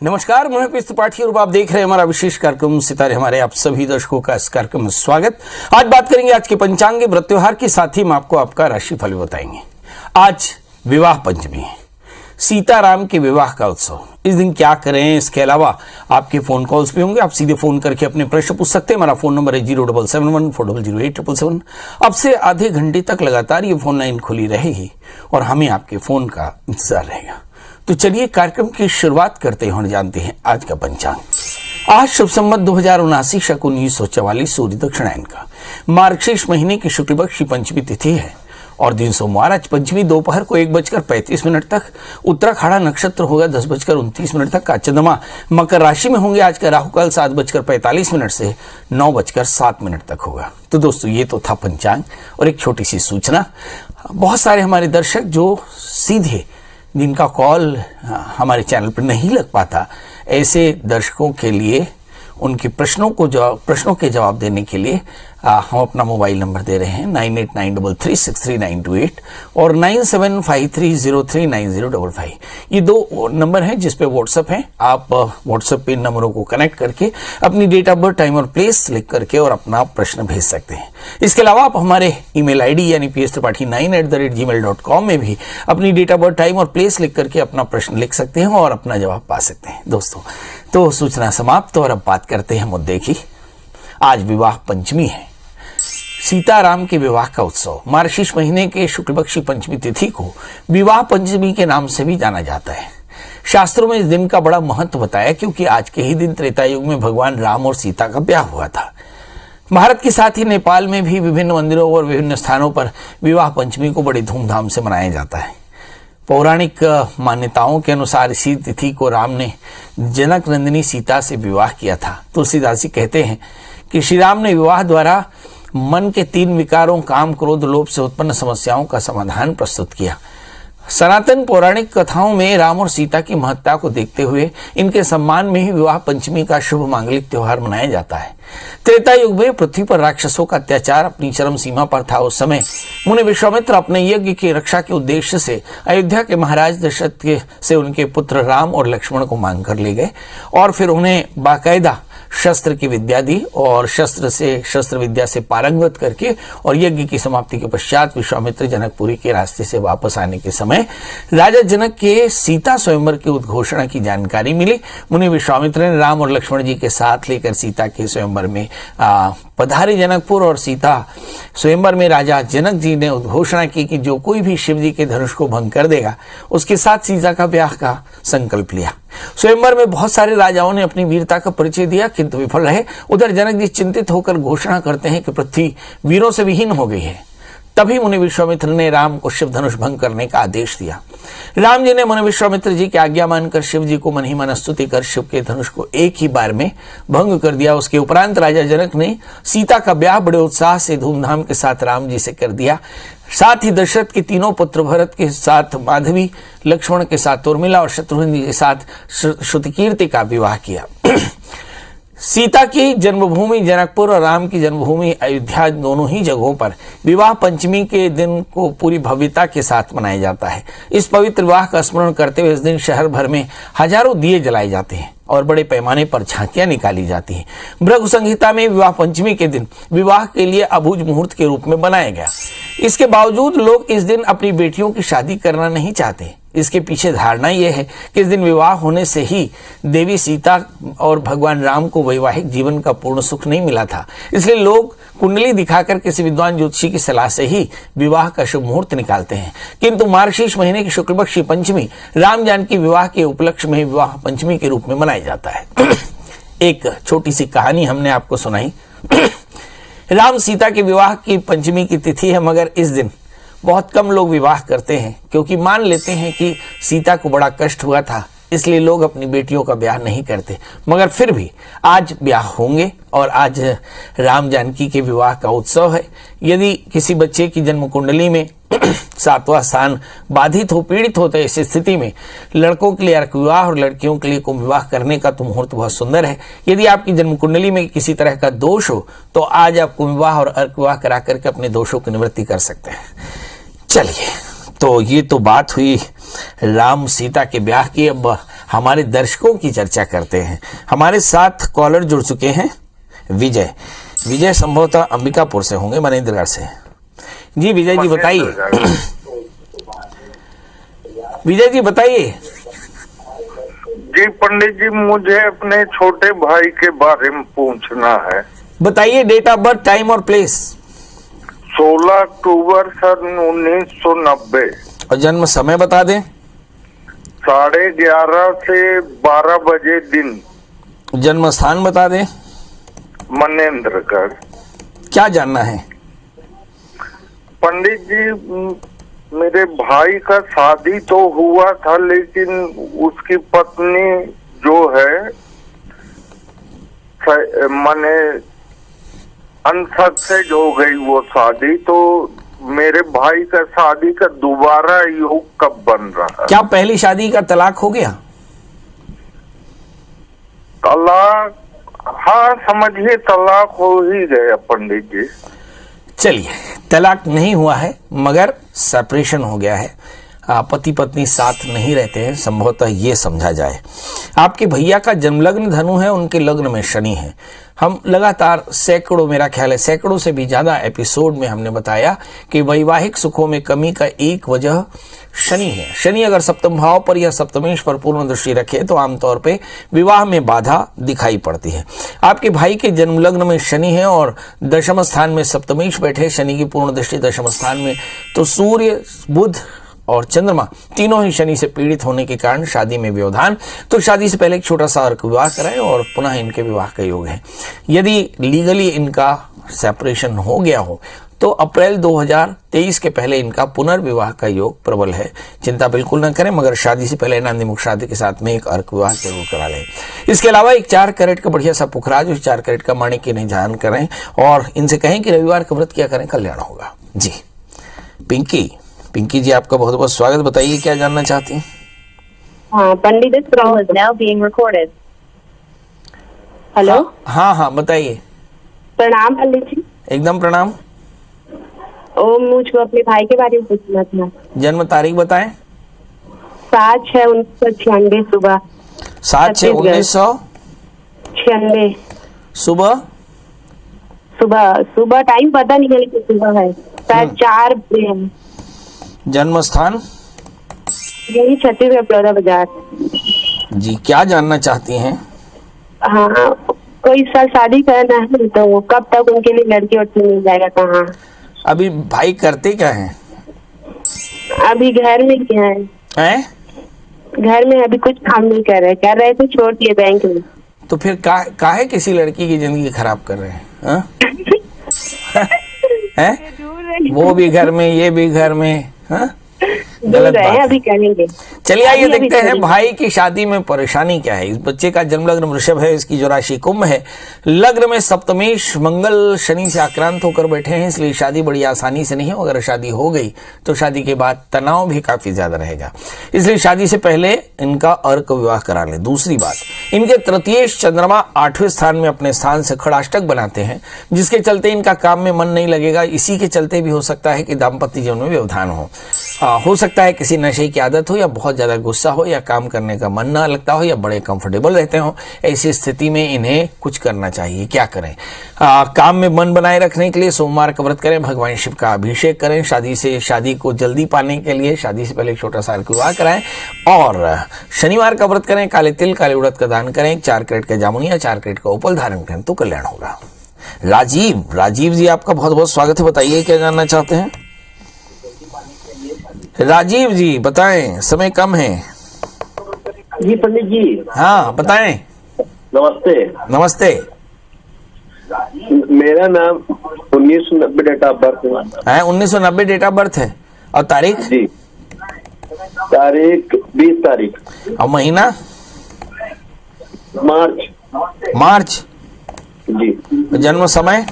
नमस्कार, मैं पीयूष त्रिपाठी और आप देख रहे हैं हमारा विशेष कार्यक्रम सितारे हमारे। आप सभी दर्शकों का इस कार्यक्रम में स्वागत। आज बात करेंगे आज के पंचांग व्रत त्योहार के साथ ही हम आपको आपका राशिफल बताएंगे। आज विवाह पंचमी है, सीताराम के विवाह का उत्सव। इस दिन क्या करें, इसके अलावा आपके फोन कॉल्स भी होंगे। आप सीधे फोन करके अपने प्रश्न पूछ सकते हैं। हमारा फोन नंबर है 0771400877। अब से आधे घंटे तक लगातार ये फोन लाइन खुली रहेगी और हमें आपके फोन का इंतजार रहेगा। तो चलिए कार्यक्रम की शुरुआत करते हैं और जानते हैं आज का पंचांग। आज शुभ संवत 2079 शक 1944 सूर्य दक्षिणायन का मार्गशीर्ष महीने की शुक्ल पक्ष की पंचमी तिथि है और दिन सोमवार। आज पंचमी दोपहर को 1:35 तक, उत्तराखाड़ा नक्षत्र होगा 10:29 तक का। चंद्रमा मकर राशि में होंगे। आज का राहुकाल 7:45 से 9:07 तक होगा। तो दोस्तों, ये तो था पंचांग। और एक छोटी सी सूचना, बहुत सारे हमारे दर्शक जो सीधे जिनका कॉल हमारे चैनल पर नहीं लग पाता, ऐसे दर्शकों के लिए उनके प्रश्नों के जवाब देने के लिए हम अपना मोबाइल नंबर दे रहे हैं 9893363928 और 9753039055। ये दो नंबर हैं जिस पे व्हाट्सएप है। आप व्हाट्सएप पे इन नंबरों को कनेक्ट करके अपनी डेट ऑफ बर्थ, टाइम और प्लेस लिख करके और अपना प्रश्न भेज सकते हैं। इसके अलावा आप हमारे ईमेल आईडी यानी pstripati9@gmail.com में भी अपनी डेट ऑफ बर्थ, टाइम और प्लेस लिख करके अपना प्रश्न लिख सकते हैं और अपना जवाब पा सकते हैं। दोस्तों, तो सूचना समाप्त और अब बात करते हैं मुद्दे की। आज विवाह पंचमी है, सीताराम के विवाह का उत्सव। मार्गशीर्ष महीने के शुक्ल पक्ष की पंचमी तिथि को विवाह पंचमी के नाम से भी जाना जाता है। शास्त्रों में इस दिन का बड़ा महत्व बताया क्योंकि आज के ही दिन त्रेता युग में भगवान राम और सीता का ब्याह हुआ था। भारत के साथ ही नेपाल में भी विभिन्न मंदिरों और विभिन्न स्थानों पर विवाह पंचमी को बड़ी धूमधाम से मनाया जाता है। पौराणिक मान्यताओं के अनुसार इसी तिथि को राम ने जनक नंदिनी सीता से विवाह किया था। तुलसीदास जी कहते हैं कि श्री राम ने विवाह द्वारा मन के 3 विकारों काम, क्रोध, लोभ से उत्पन्न समस्याओं का समाधान प्रस्तुत किया। सनातन पौराणिक कथाओं में राम और सीता की महत्ता को देखते हुए इनके सम्मान में ही विवाह पंचमी का शुभ मांगलिक त्योहार मनाया जाता है। त्रेता युग में पृथ्वी पर राक्षसों का अत्याचार अपनी चरम सीमा पर था। उस समय मुनि विश्वामित्र अपने यज्ञ की रक्षा के उद्देश्य से अयोध्या के महाराज दशरथ से उनके पुत्र राम और लक्ष्मण को मांग कर ले गए और फिर उन्हें बाकायदा शस्त्र की विद्या दी और शस्त्र विद्या से पारंगत करके और यज्ञ की समाप्ति के पश्चात विश्वामित्र जनकपुरी के रास्ते से वापस आने के समय राजा जनक के सीता स्वयंवर की उद्घोषणा की जानकारी मिली। मुनि विश्वामित्र ने राम और लक्ष्मण जी के साथ लेकर सीता के स्वयंवर में पधारे जनकपुर और सीता स्वयंवर में राजा जनक जी ने उद्घोषणा की कि जो कोई भी शिव जी के धनुष को भंग कर देगा उसके साथ सीता का ब्याह का संकल्प लिया। स्वयंवर में बहुत सारे राजाओं ने अपनी वीरता का परिचय दिया किंतु विफल रहे। उधर जनक जी चिंतित होकर घोषणा करते हैं कि पृथ्वी वीरों से विहीन हो गई है। तभी मुनि विश्वामित्र ने राम को शिव धनुष भंग करने का आदेश दिया। राम जी ने मुनि विश्वामित्र जी की आज्ञा मानकर शिव जी को मन ही मन स्तुति कर शिव के धनुष को एक ही बार में भंग कर दिया। उसके उपरांत राजा जनक ने सीता का ब्याह बड़े उत्साह से धूमधाम के साथ राम जी से कर दिया। साथ ही दशरथ के 3 पुत्र भरत के साथ माधवी, लक्ष्मण के साथ उर्मिला और शत्रुघ्न जी के साथ श्रुतिकीर्ति का विवाह किया। सीता की जन्मभूमि जनकपुर और राम की जन्मभूमि अयोध्या दोनों ही जगहों पर विवाह पंचमी के दिन को पूरी भव्यता के साथ मनाया जाता है। इस पवित्र विवाह का स्मरण करते हुए इस दिन शहर भर में हजारों दिए जलाए जाते हैं और बड़े पैमाने पर झांकियां निकाली जाती हैं। भृगु संहिता में विवाह पंचमी के दिन विवाह के लिए अबूझ मुहूर्त के रूप में बनाया गया। इसके बावजूद लोग इस दिन अपनी बेटियों की शादी करना नहीं चाहते। इसके पीछे धारणा यह है कि इस दिन विवाह होने से ही देवी सीता और भगवान राम को वैवाहिक जीवन का पूर्ण सुख नहीं मिला था। इसलिए लोग कुंडली दिखाकर किसी विद्वान ज्योतिषी की सलाह से ही विवाह का शुभ मुहूर्त निकालते हैं। किंतु मार्गशीर्ष महीने की शुक्ल पक्ष की पंचमी राम जानकी विवाह के उपलक्ष्य में विवाह पंचमी के रूप में मनाया जाता है। एक छोटी सी कहानी हमने आपको सुनाई। राम सीता के विवाह की पंचमी की तिथि है, मगर इस दिन बहुत कम लोग विवाह करते हैं क्योंकि मान लेते हैं कि सीता को बड़ा कष्ट हुआ था, इसलिए लोग अपनी बेटियों का ब्याह नहीं करते। मगर फिर भी आज ब्याह होंगे और आज राम जानकी के विवाह का उत्सव है। यदि किसी बच्चे की जन्म कुंडली में 7वां स्थान बाधित हो, पीड़ित हो, तो ऐसी स्थिति में लड़कों के लिए अर्क विवाह और लड़कियों के लिए कुंभ विवाह करने का तो मुहूर्त बहुत सुंदर है। यदि आपकी जन्म कुंडली में किसी तरह का दोष हो तो आज आप कुंभ विवाह और अर्क विवाह करा करके अपने दोषों की निवृत्ति कर सकते हैं। चलिए, तो ये तो बात हुई राम सीता के ब्याह की। अब हमारे दर्शकों की चर्चा करते हैं। हमारे साथ कॉलर जुड़ चुके हैं विजय। विजय संभवतः अंबिकापुर से होंगे, मनेन्द्रगढ़ से। जी विजय जी बताइए। विजय जी बताइए। जी पंडित जी, मुझे अपने छोटे भाई के बारे में पूछना है। बताइए डेट ऑफ बर्थ, टाइम और प्लेस। 16 अक्टूबर सन 1990। और जन्म समय बता दें। 11:30 से 12 बजे दिन। जन्म स्थान बता दें। मनेन्द्रगढ़। क्या जानना है पंडित जी, मेरे भाई का शादी तो हुआ था, लेकिन उसकी पत्नी जो है माने अनसक्सेस हो गई वो शादी। तो मेरे भाई का शादी का दोबारा योग कब बन रहा है? क्या पहली शादी का तलाक हो गया? तलाक, हाँ समझिए तलाक हो ही गया पंडित जी। चलिए, तलाक नहीं हुआ है मगर सेपरेशन हो गया है। पति पत्नी साथ नहीं रहते हैं, संभवतः ये समझा जाए। आपके भैया का जन्मलग्न धनु है, उनके लग्न में शनि है। हम लगातार सैकड़ों, मेरा ख्याल है सैकड़ों से भी ज्यादा एपिसोड में हमने बताया कि वैवाहिक सुखों में कमी का एक वजह शनि है। शनि अगर सप्तम भाव पर या सप्तमेश पर पूर्ण दृष्टि रखे तो आमतौर पे विवाह में बाधा दिखाई पड़ती है। आपके भाई के जन्मलग्न में शनि है और दशम स्थान में सप्तमेश बैठे, शनि की पूर्ण दृष्टि दशम स्थान में, तो सूर्य, बुध और चंद्रमा तीनों ही शनि से पीड़ित होने के कारण शादी में व्यवधान। तो शादी से पहले एक छोटा सा अर्क विवाह कराएं और पुनः इनके विवाह का योग है। यदि लीगली इनका सेपरेशन हो गया हो तो अप्रैल 2023 के पहले इनका पुनर्विवाह का योग प्रबल है। चिंता बिल्कुल न करें, मगर शादी से पहले नांदी शादी के साथ में एक अर्क विवाह जरूर करा लें। इसके अलावा एक 4 कैरेट का बढ़िया सा पुखराज, उस 4 कैरेट का माणिक्य इन्हें ध्यान करें और इनसे कहें कि रविवार का व्रत किया करें, कल्याण होगा। जी पिंकी जी, आपका बहुत बहुत स्वागत। बताइए क्या जानना चाहती हैं? हाँ पंडित, हेलो। हाँ बताइए। प्रणाम पंडित जी। एकदम प्रणाम। मुझको अपने भाई के बारे में पूछना था। जन्म तारीख बताएं। 7/6/1996 सुबह। 7/6/1996 सुबह। सुबह टाइम पता नहीं है लेकिन सुबह है, शायद 4 बजे है। जन्म स्थान यही छत्तीसगढ़ बड़ौदा बाजार। जी, क्या जानना चाहती हैं? हाँ, कोई साल शादी करना है तो वो कब तक उनके लिए लड़की और मिल जाएगा? कहाँ अभी भाई करते क्या हैं? अभी घर में क्या है? घर में अभी कुछ काम नहीं कर रहे थे, छोड़ दिए बैंक में। तो फिर काहे किसी लड़की की जिंदगी खराब कर रहे हैं? वो भी घर में, ये भी घर में। गलत बात है। अभी करेंगे। चलिए आइए देखते हैं भाई की शादी में परेशानी क्या है। इस बच्चे का जन्मलग्न वृषभ है, इसकी जो राशि कुंभ है, लग्न में सप्तमेश मंगल शनि से आक्रांत होकर बैठे हैं, इसलिए शादी बड़ी आसानी से नहीं हो। अगर शादी हो गई तो शादी के बाद तनाव भी काफी ज्यादा रहेगा, इसलिए शादी से पहले इनका अर्क विवाह करा लें। दूसरी बात, इनके तृतीय चंद्रमा 8वें स्थान में अपने स्थान से खड़ाष्टक बनाते हैं, जिसके चलते इनका काम में मन नहीं लगेगा। इसी के चलते भी हो सकता है कि दाम्पत्य जीवन में व्यवधान हो सकता है किसी नशे की आदत हो, या बहुत ज्यादा गुस्सा हो, या काम करने का मन ना लगता हो, या बड़े कंफर्टेबल रहते हो। ऐसी स्थिति में इन्हें कुछ करना चाहिए। क्या करें? काम में मन बनाए रखने के लिए सोमवार का व्रत करें, भगवान शिव का अभिषेक करें, शादी को जल्दी पाने के लिए शादी से पहले एक छोटा सा अर्क विवाह कराएं, और शनिवार का व्रत करें, काले तिल काले उड़द का दान करें, 4 कैरेट का जामुन या 4 कैरेट का ओपल धारण करें तो कल्याण होगा। राजीव जी, आपका बहुत बहुत स्वागत है। बताइए क्या जानना चाहते हैं? राजीव जी बताएं, समय कम है। जी पंडित जी। हाँ बताएं। नमस्ते। मेरा नाम 1990 डेट ऑफ बर्थ है। 1990 डेट ऑफ बर्थ है। और तारीख? जी, तारीख 20 तारीख। और महीना? मार्च। जी। जन्म समय?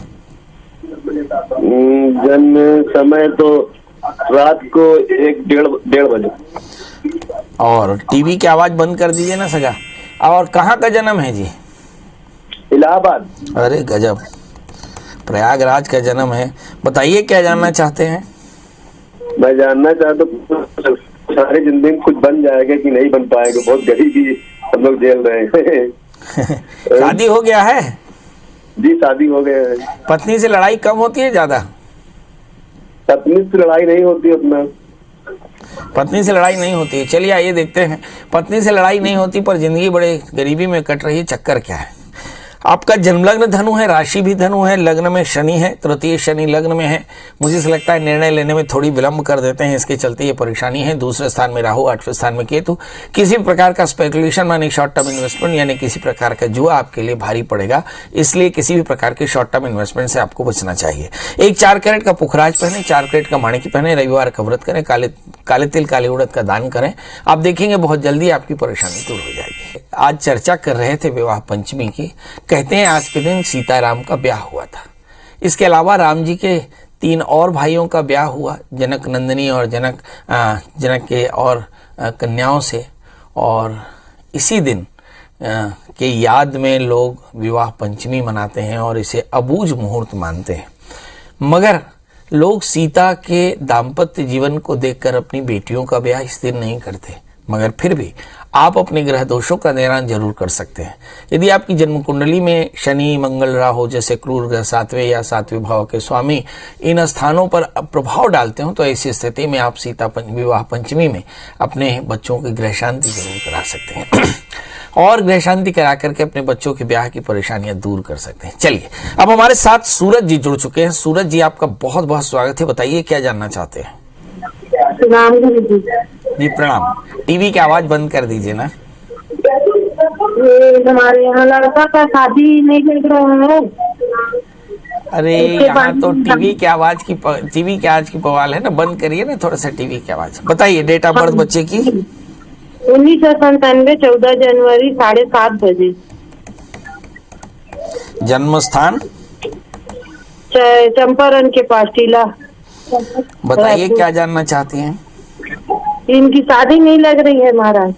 जन्म समय तो रात को 1-1:30 बजे। और टीवी की आवाज बंद कर दीजिए ना सगा। और कहाँ का जन्म है जी? इलाहाबाद। अरे गजब, प्रयागराज का जन्म है। बताइए क्या जानना चाहते हैं? मैं जानना चाहता हूँ सारी जिंदगी कुछ बन जाएगा कि नहीं बन पाएगा, बहुत गरीबी सब लोग झेल रहे हैं। शादी हो गया है? जी शादी हो गया है। पत्नी से लड़ाई कम होती है ज्यादा? पत्नी से लड़ाई नहीं होती अपना। पत्नी से लड़ाई नहीं होती है। चलिए आइए देखते हैं, पत्नी से लड़ाई नहीं होती पर जिंदगी बड़े गरीबी में कट रही है, चक्कर क्या है? आपका जन्म लग्न धनु है, राशि भी धनु है, लग्न में शनि है, तृतीय शनि लग्न में है। मुझे से लगता है निर्णय लेने में थोड़ी विलंब कर देते हैं, इसके चलते ये परेशानी है। दूसरे स्थान में राहु, 8वें स्थान में केतु। किसी भी प्रकार का स्पेकुलेशन मानी शॉर्ट टर्म इन्वेस्टमेंट यानी किसी प्रकार का जुआ आपके लिए भारी पड़ेगा, इसलिए किसी भी प्रकार के शॉर्ट टर्म इन्वेस्टमेंट से आपको बचना चाहिए। एक 4 कैरेट का पुखराज पहने, 4 कैरेट का माणिक पहने, रविवार का व्रत करें, काले तिल काले उड़द का दान करें। आप देखेंगे बहुत जल्दी आपकी परेशानी दूर हो जाएगी। आज चर्चा कर रहे थे विवाह पंचमी की। कहते हैं आज के दिन सीताराम का ब्याह हुआ था। इसके अलावा राम जी के 3 और भाइयों का ब्याह हुआ, जनक नंदिनी और जनक के और कन्याओं से। और इसी दिन के याद में लोग विवाह पंचमी मनाते हैं और इसे अबूझ मुहूर्त मानते हैं। मगर लोग सीता के दाम्पत्य जीवन को देखकर अपनी बेटियों का ब्याह इस दिन नहीं करते। मगर फिर भी आप अपने ग्रह दोषों का निदान जरूर कर सकते हैं। यदि आपकी जन्म कुंडली में शनि, मंगल, राहु जैसे क्रूर ग्रह 7वें या 7वें भाव के स्वामी इन स्थानों पर प्रभाव डालते हो, तो ऐसी स्थिति में आप विवाह पंचमी में अपने बच्चों की ग्रह शांति जरूर करा सकते हैं और ग्रह शांति करा करके अपने बच्चों के ब्याह की परेशानियां दूर कर सकते हैं। चलिए, अब हमारे साथ सूरज जी जुड़ चुके हैं। सूरज जी, आपका बहुत बहुत स्वागत है। बताइए क्या जानना चाहते हैं? जी प्रणाम। टीवी की आवाज बंद कर दीजिए ना। हमारे यहाँ लड़का का शादी नहीं लग रहा है। अरे यहाँ तो टीवी की आवाज की बवाल है ना, बंद करिए ना थोड़ा सा टीवी की आवाज। बताइए डेट ऑफ बर्थ बच्चे की? 1997, 14 जनवरी 7:30 बजे। जन्म स्थान? चंपारण के पास टीला। बताइए क्या जानना चाहती हैं? इनकी शादी नहीं लग रही है महाराज।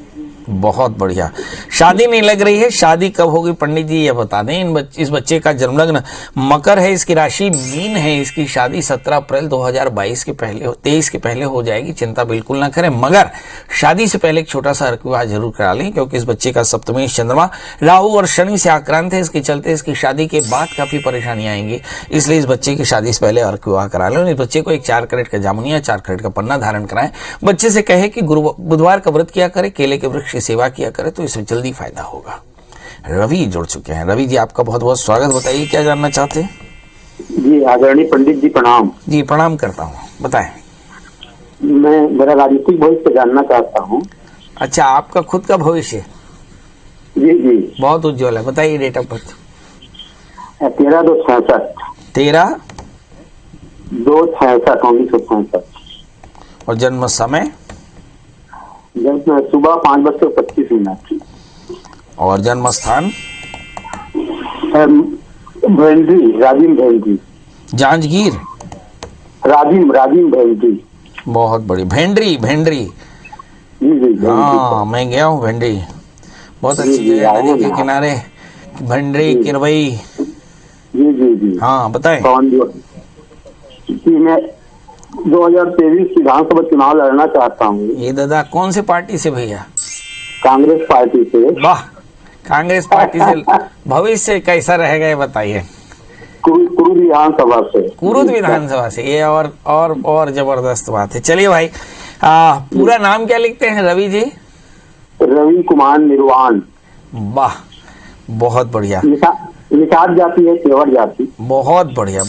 बहुत बढ़िया, शादी नहीं लग रही है। शादी कब होगी पंडित जी ये बता दें। इस बच्चे का जन्म लग्न मकर है, इसकी राशि मीन है। इसकी शादी 17 अप्रैल 2023 के पहले हो जाएगी, चिंता बिल्कुल ना करें। मगर शादी से पहले एक छोटा सा अर्क विवाह जरूर करा लें, क्योंकि इस बच्चे का सप्तमी चंद्रमा राहु और शनि से आक्रांत है। इसके चलते इसकी शादी के बाद काफी परेशानी आएंगी, इसलिए इस बच्चे की शादी से पहले अर्क विवाह करा लें। इस बच्चे को एक 4 कैरेट का जामुनिया, 4 कैरेट का पन्ना धारण कराएं। बच्चे से कहे कि बुधवार का व्रत किया करे, केले के वृक्ष की सेवा किया करे, तो इससे जल्दी फायदा होगा। रवि जुड़ चुके हैं। रवि जी, आपका बहुत बहुत स्वागत। बताइए क्या जानना चाहते हैं? जी आदरणीय पंडित जी प्रणाम। जी प्रणाम करता हूँ, बताएं। मैं मेरा राजनीतिक भविष्य जानना चाहता हूँ। अच्छा, आपका खुद का भविष्य? जी जी बहुत उज्जवल है। बताइए डेट ऑफ बर्थ? 13/2/66। 13/2/66 और जन्म समय? सुबह 5:25 और जन्म स्थान? राजिम भेंडी। जांजगीर? राजिम भेंडी। बहुत बड़ी। भेंडरी? जी हाँ, मैं गया हूँ भेंडरी, बहुत अच्छी जगह, नदी के किनारे भेंडरी, किरवई। जी हाँ बताएं। मैं 2023 विधानसभा चुनाव लड़ना चाहता हूँ। ये दादा कौन से पार्टी से भैया? कांग्रेस पार्टी से। वाह, कांग्रेस पार्टी से भविष्य कैसा रहेगा ये बताइए? कुरुद विधानसभा से। कुरुद विधानसभा से, ये और जबरदस्त बात है। चलिए भाई, पूरा नाम क्या लिखते हैं रवि जी? रवि कुमार निर्वाण। वाह, बहुत बढ़िया। निषाद जाति है, केवट जाति। बहुत बढ़िया।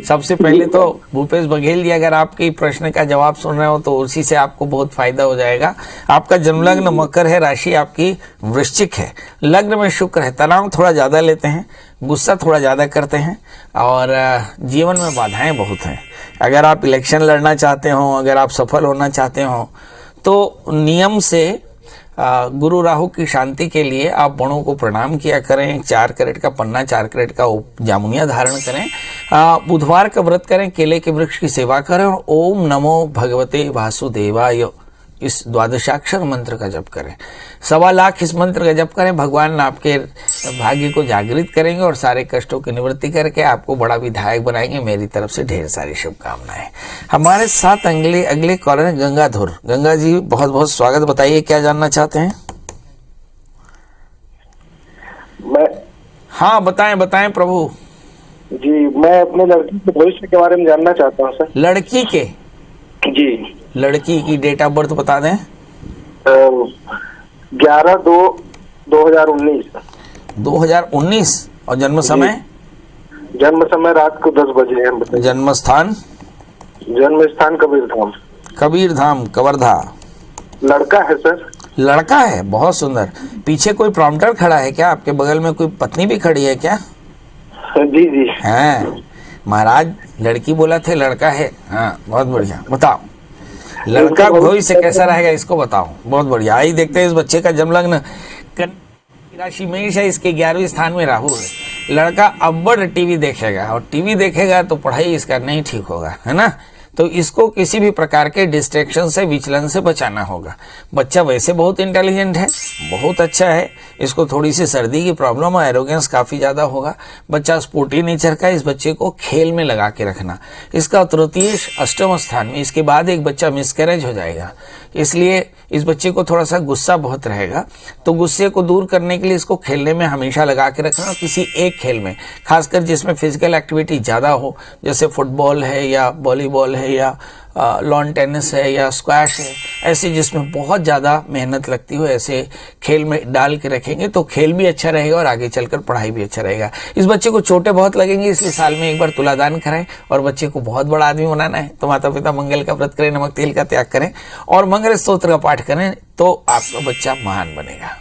सबसे पहले तो भूपेश बघेल जी, अगर आपके प्रश्न का जवाब सुन रहे हो तो उसी से आपको बहुत फायदा हो जाएगा। आपका जन्म लग्न मकर है, राशि आपकी वृश्चिक है, लग्न में शुक्र है। तनाव थोड़ा ज्यादा लेते हैं, गुस्सा थोड़ा ज्यादा करते हैं और जीवन में बाधाएं बहुत हैं। अगर आप इलेक्शन लड़ना चाहते हो, अगर आप सफल होना चाहते हो, तो नियम से गुरु राहु की शांति के लिए आप बड़ों को प्रणाम किया करें। 4 कैरेट का पन्ना, 4 कैरेट का जामुनिया धारण करें। बुधवार का व्रत करें, केले के वृक्ष की सेवा करें और ओम नमो भगवते वासुदेवाय इस द्वादशाक्षर मंत्र का जप करें। 1.25 लाख इस मंत्र का जप करें। भगवान आपके भाग्य को जागृत करेंगे और सारे कष्टों की निवृत्ति करके आपको बड़ा विधायक बनाएंगे। मेरी तरफ से ढेर सारी शुभकामनाएं। हमारे साथ अगले कॉलर हैं गंगाधर। गंगा जी, बहुत बहुत स्वागत। बताइए क्या जानना चाहते हैं? हाँ बताएं बताएं प्रभु। जी, मैं अपने लड़की के भविष्य के बारे में जानना चाहता हूँ सर। लड़की के? जी। लड़की की डेट ऑफ बर्थ बता दें। 11/2/2019। 2019। और जन्म समय? जन्म समय रात को 10 बजे है। जन्म स्थान? जन्म स्थान कबीरधाम। कबीरधाम, कवर्धा। लड़का है सर। लड़का है, बहुत सुंदर। पीछे कोई प्रॉम्प्टर खड़ा है क्या? आपके बगल में कोई पत्नी भी खड़ी है क्या? जी जी। हाँ महाराज, लड़की बोला थे, लड़का है। हाँ बहुत बढ़िया। बताओ लड़का भविष्य कैसा रहेगा, इसको बताओ। बहुत बढ़िया। आई देखते हैं इस बच्चे का जन्म लग्न राशि मेष है, इसके 11वें स्थान में राहु है। लड़का अब्बड़ टीवी देखेगा, और टीवी देखेगा तो पढ़ाई इसका नहीं ठीक होगा, है ना। तो इसको किसी भी प्रकार के डिस्ट्रैक्शन से, विचलन से बचाना होगा। बच्चा वैसे बहुत इंटेलिजेंट है, बहुत अच्छा है। इसको थोड़ी सी सर्दी की प्रॉब्लम और एरोगेंस काफ़ी ज़्यादा होगा। बच्चा स्पोर्टी नेचर का। इस बच्चे को खेल में लगा के रखना। इसका तृतीय अष्टम स्थान में, इसके बाद एक बच्चा मिसकैरेज हो जाएगा, इसलिए इस बच्चे को थोड़ा सा गुस्सा बहुत रहेगा। तो गुस्से को दूर करने के लिए इसको खेलने में हमेशा लगा के रखना। किसी एक खेल में, खासकर जिसमें फिजिकल एक्टिविटी ज़्यादा हो, जैसे फुटबॉल है या वॉलीबॉल है या लॉन टेनिस है या स्क्वैश है, ऐसे जिसमें बहुत ज़्यादा मेहनत लगती हो, ऐसे खेल में डाल के रखेंगे तो खेल भी अच्छा रहेगा और आगे चलकर पढ़ाई भी अच्छा रहेगा। इस बच्चे को चोटें बहुत लगेंगी, इसलिए साल में एक बार तुलादान कराएं। और बच्चे को बहुत बड़ा आदमी बनाना है तो माता पिता मंगल का व्रत करें, नमक तेल का त्याग करें और मंगल स्तोत्र का पाठ करें, तो आपका बच्चा महान बनेगा।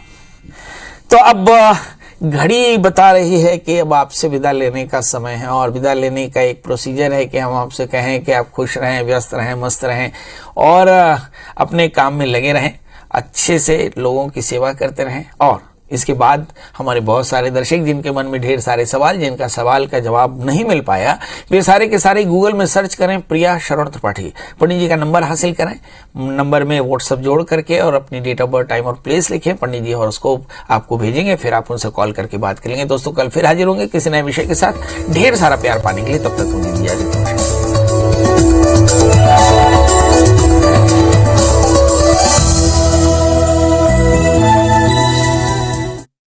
तो अब घड़ी बता रही है कि अब आपसे विदा लेने का समय है, और विदा लेने का एक प्रोसीजर है कि हम आपसे कहें कि आप खुश रहें, व्यस्त रहें, मस्त रहें और अपने काम में लगे रहें, अच्छे से लोगों की सेवा करते रहें। और इसके बाद हमारे बहुत सारे दर्शक जिनके मन में ढेर सारे सवाल, जिनका सवाल का जवाब नहीं मिल पाया, वे सारे के सारे गूगल में सर्च करें प्रिया शरण त्रिपाठी, पंडित जी का नंबर हासिल करें, नंबर में व्हाट्सएप जोड़ करके और अपनी डेट ऑफ बर्थ, टाइम और प्लेस लिखें। पंडित जी हॉरोस्कोप आपको भेजेंगे, फिर आप उनसे कॉल करके बात करेंगे। दोस्तों कल फिर हाजिर होंगे किसी नए विषय के साथ। ढेर सारा प्यार पाने के लिए तब तक मुझे इजाजत।